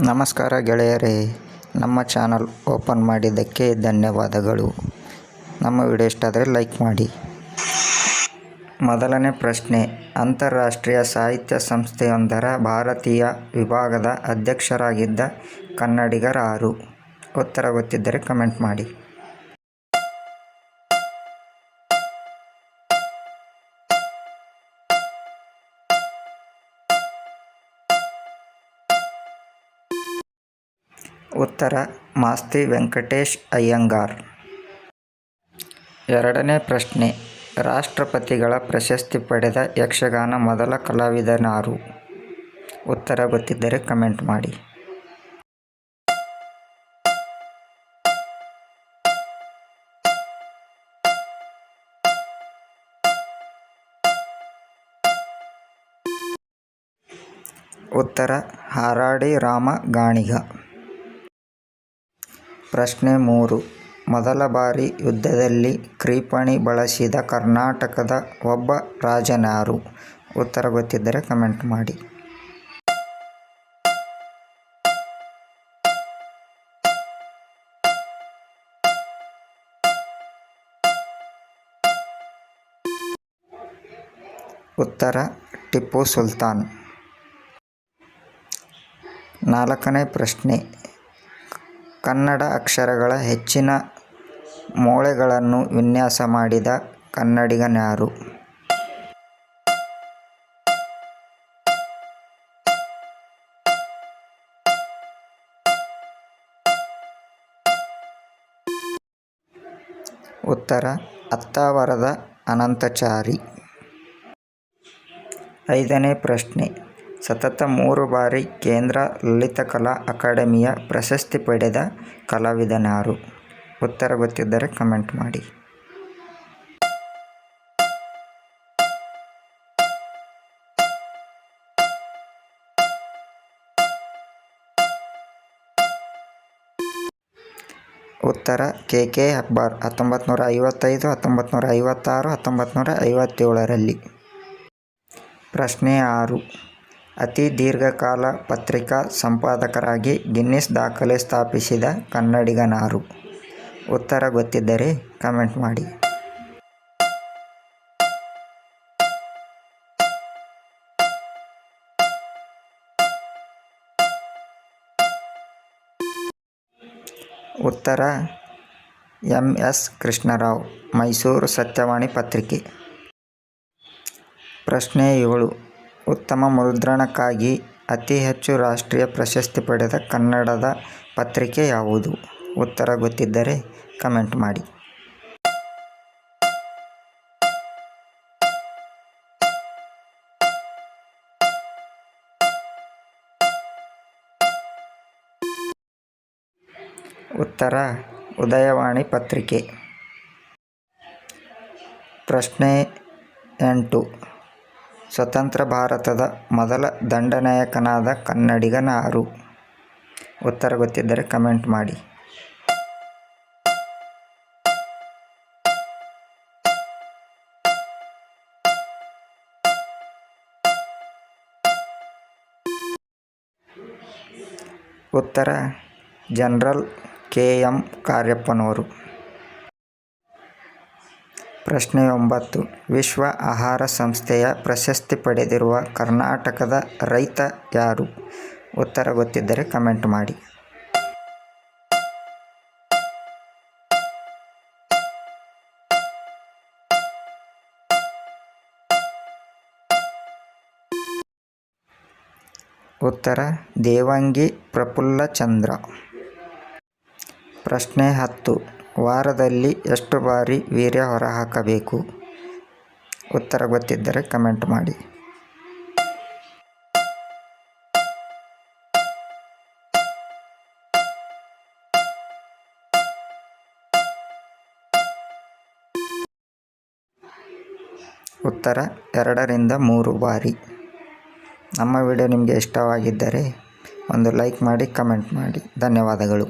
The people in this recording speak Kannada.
ನಮಸ್ಕಾರ ಗೆಳೆಯರೇ, ನಮ್ಮ ಚಾನಲ್ ಓಪನ್ ಮಾಡಿದ್ದಕ್ಕೆ ಧನ್ಯವಾದಗಳು. ನಮ್ಮ ವಿಡಿಯೋ ಇಷ್ಟ ಆದರೆ ಲೈಕ್ ಮಾಡಿ. ಮೊದಲನೇ ಪ್ರಶ್ನೆ, ಅಂತಾರಾಷ್ಟ್ರೀಯ ಸಾಹಿತ್ಯ ಸಂಸ್ಥೆಯೊಂದರ ಭಾರತೀಯ ವಿಭಾಗದ ಅಧ್ಯಕ್ಷರಾಗಿದ್ದ ಕನ್ನಡಿಗರಾರು? ಉತ್ತರ ಗೊತ್ತಿದ್ದರೆ ಕಮೆಂಟ್ ಮಾಡಿ. ಉತ್ತರ ಮಾಸ್ತಿ ವೆಂಕಟೇಶ್ ಅಯ್ಯಂಗಾರ್. ಎರಡನೇ ಪ್ರಶ್ನೆ, ರಾಷ್ಟ್ರಪತಿಗಳ ಪ್ರಶಸ್ತಿ ಪಡೆದ ಯಕ್ಷಗಾನ ಮೊದಲ ಕಲಾವಿದನಾರು? ಉತ್ತರ ಗೊತ್ತಿದ್ದರೆ ಕಮೆಂಟ್ ಮಾಡಿ. ಉತ್ತರ ಹಾರಾಡಿ ರಾಮ ಗಾಣಿಗ. ಪ್ರಶ್ನೆ 3, ಮೊದಲ ಬಾರಿ ಯುದ್ಧದಲ್ಲಿ ಕ್ಷಿಪಣಿ ಬಳಸಿದ ಕರ್ನಾಟಕದ ಒಬ್ಬ ರಾಜನಾರು? ಉತ್ತರ ಗೊತ್ತಿದ್ದರೆ ಕಮೆಂಟ್ ಮಾಡಿ. ಉತ್ತರ ಟಿಪ್ಪು ಸುಲ್ತಾನ್. ನಾಲ್ಕನೇ ಪ್ರಶ್ನೆ, ಕನ್ನಡ ಅಕ್ಷರಗಳ ಹೆಚ್ಚಿನ ಮೊಳೆಗಳನ್ನು ವಿನ್ಯಾಸ ಮಾಡಿದ ಕನ್ನಡಿಗನಾರು? ಉತ್ತರ ಅತ್ತಾವರದ ಅನಂತಚಾರಿ. ಐದನೇ ಪ್ರಶ್ನೆ, ಸತತ 3 ಬಾರಿ ಕೇಂದ್ರ ಲಲಿತಕಲಾ ಅಕಾಡೆಮಿಯ ಪ್ರಶಸ್ತಿ ಪಡೆದ ಕಲಾವಿದನಾರು? ಉತ್ತರ ಗೊತ್ತಿದ್ದರೆ ಕಮೆಂಟ್ ಮಾಡಿ. ಉತ್ತರ ಕೆ. ಹೆಬ್ಬಾರ್. 1955, 1956, 1957ರಲ್ಲಿ. ಪ್ರಶ್ನೆ 6, ಅತಿ ದೀರ್ಘಕಾಲ ಪತ್ರಿಕಾ ಸಂಪಾದಕರಾಗಿ ಗಿನ್ನಿಸ್ ದಾಖಲೆ ಸ್ಥಾಪಿಸಿದ ಕನ್ನಡಿಗನಾರು? ಉತ್ತರ ಗೊತ್ತಿದ್ದರೆ ಕಮೆಂಟ್ ಮಾಡಿ. ಉತ್ತರ ಎಂ.ಎಸ್. ಕೃಷ್ಣರಾವ್. ಮೈಸೂರು ಸತ್ಯವಾಣಿ ಪತ್ರಿಕೆ. ಪ್ರಶ್ನೆ 7, ಉತ್ತಮ ಮುದ್ರಣಕ್ಕಾಗಿ ಅತಿ ಹೆಚ್ಚು ರಾಷ್ಟ್ರೀಯ ಪ್ರಶಸ್ತಿ ಪಡೆದ ಕನ್ನಡದ ಪತ್ರಿಕೆ ಯಾವುದು? ಉತ್ತರ ಗೊತ್ತಿದ್ದರೆ ಕಮೆಂಟ್ ಮಾಡಿ. ಉತ್ತರ ಉದಯವಾಣಿ ಪತ್ರಿಕೆ. ಪ್ರಶ್ನೆ 8, ಸ್ವತಂತ್ರ ಭಾರತದ ಮೊದಲ ದಂಡನಾಯಕನಾದ ಕನ್ನಡಿಗನಾರು? ಉತ್ತರ ಗೊತ್ತಿದ್ದರೆ ಕಮೆಂಟ್ ಮಾಡಿ. ಉತ್ತರ ಜನರಲ್ ಕೆ.ಎಂ. ಕಾರ್ಯಪ್ಪನವರು. ಪ್ರಶ್ನೆ 9, ವಿಶ್ವ ಆಹಾರ ಸಂಸ್ಥೆಯ ಪ್ರಶಸ್ತಿ ಪಡೆದಿರುವ ಕರ್ನಾಟಕದ ರೈತ ಯಾರು? ಉತ್ತರ ಗೊತ್ತಿದ್ದರೆ ಕಮೆಂಟ್ ಮಾಡಿ. ಉತ್ತರ ದೇವಂಗಿ ಪ್ರಫುಲ್ಲಚಂದ್ರ. ಪ್ರಶ್ನೆ 10, ವಾರದಲ್ಲಿ ಎಷ್ಟು ಬಾರಿ ವೀರ್ಯ ಹೊರಹಾಕಬೇಕು? ಉತ್ತರ ಗೊತ್ತಿದ್ದರೆ ಕಮೆಂಟ್ ಮಾಡಿ. ಉತ್ತರ 2 ರಿಂದ 3 ಬಾರಿ. ನಮ್ಮ ವಿಡಿಯೋ ನಿಮಗೆ ಇಷ್ಟವಾಗಿದ್ದರೆ ಒಂದು ಲೈಕ್ ಮಾಡಿ, ಕಮೆಂಟ್ ಮಾಡಿ. ಧನ್ಯವಾದಗಳು.